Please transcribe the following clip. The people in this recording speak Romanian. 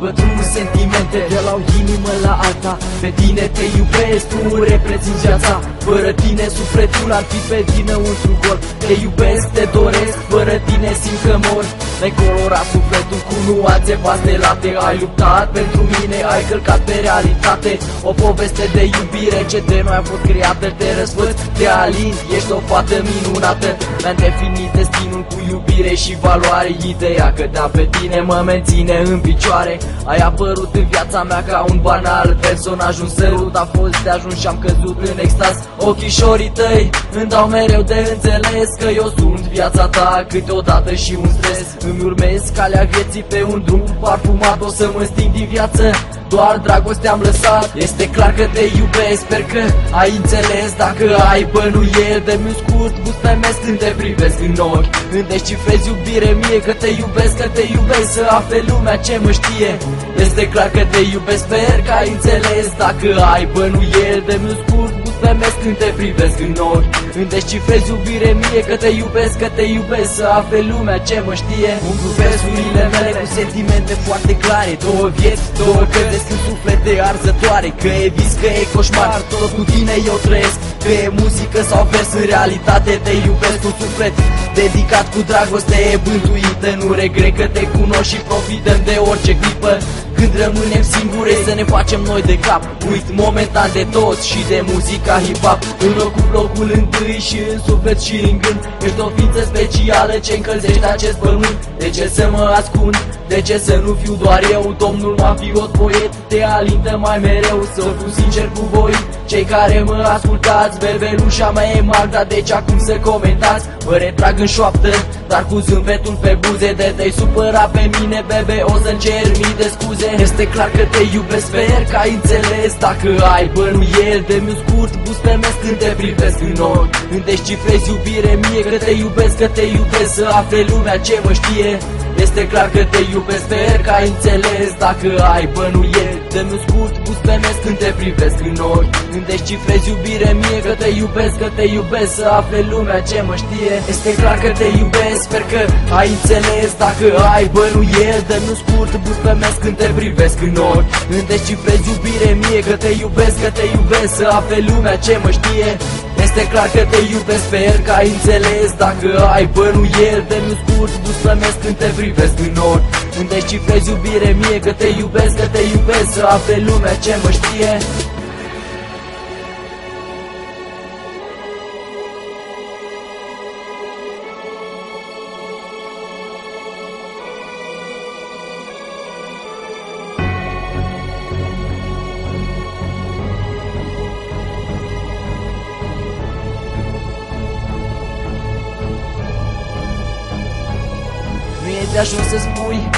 bătrân sentimente de la o inimă la alta. Pe tine te iubesc, tu reprezinți viața. Fără tine sufletul ar fi pe dinăuntru gol. Te iubesc, te doresc, fără tine simt că mor. Mi-ai colorat sufletul cu nuanțe pastelate. Ai luptat pentru mine, ai călcat pe realitate. O poveste de iubire ce de noi a fost creată. Te răsfăț, te alin, ești o fată minunată. Mi-am definit destinul cu iubire și valoare. Ideea că da pe tine mă menține în picioare. Ai apărut în viața mea ca un banal personaj. Un sărut a fost de ajuns și am căzut în extaz. Ochișorii tăi îmi dau mereu de înțeles că eu sunt viața ta, câteodată și un stres. Îmi urmez calea vieții pe un drum parfumat. O să mă sting din viață, doar dragoste am lăsat. Este clar că te iubesc, sper că ai înțeles. Dacă ai bănuieli, dă-mi un scurt gust pe mes când te privesc în ochi. Când descifrezi iubire mie, că te iubesc, că te iubesc, să afle lumea ce mă știe. Este clar că te iubesc, sper că ai înțeles. Dacă ai bănuieli, dă-mi un scurt gust pe mes când te privesc în ochi. Când descifrezi iubire mie, că te iubesc, că te iubesc, să afle lumea ce mă știe. Umplu versurile mele cu sentimente foarte clare. Două vieți, două cărți în suflete arzătoare. Că e vis, că e coșmar, tot cu tine eu trăiesc. Că e muzică sau vers, în realitate te iubesc. Un suflet dedicat cu dragoste e bântuită. Nu regret că te cunosc și profităm de orice clipă. Când rămânem singure să ne facem noi de cap. Uit momentan de toți și de muzica hip-hop. Îmi ocup locul întâi și în suflet și în gând. Ești o ființă specială ce încălzește acest pământ. De ce să mă ascund? De ce să nu fiu doar eu? Domnul mafiot poet te alintă mai mereu. Să fiu sincer cu voi, cei care mă ascultați. Bebelușa mea e Magda, deci acum să comentați. Vă retrag în șoaptă, dar cu zâmbetul pe buze. De te-ai supăra pe mine, bebe, o să-mi cer mii de scuze. Este clar că te iubesc, sper că ai înțeles. Dacă ai bănuieli, dă-mi un scurt gust pe mes când te privesc în ochi. Când descifrezi iubire mie, că te iubesc, că te iubesc, să afle lumea ce mă știe. Este clar că te iubesc, sper că ai înțeles. Dacă ai bănuieli, dă-mi un scurt gust pe mes când te privesc în ochi. Când descifrezi iubire mie, că te iubesc, că te iubesc, să afle lumea ce mă știe. Este clar că te iubesc, sper că ai înțeles. Dacă ai bănuieli, dă-mi un scurt gust pe mes când te privesc în ochi. Când descifrezi iubire mie, că te iubesc, că te iubesc, să afle lumea ce mă știe. Este clar că te iubesc, sper că ai înțeles. Dacă ai bănuieli, dă-mi un scurt gust pe mes când te privesc în ochi. Când descifrezi iubire mie, că te iubesc, că te iubesc, să afle lumea ce mă știe. Nu e de ajuns să spui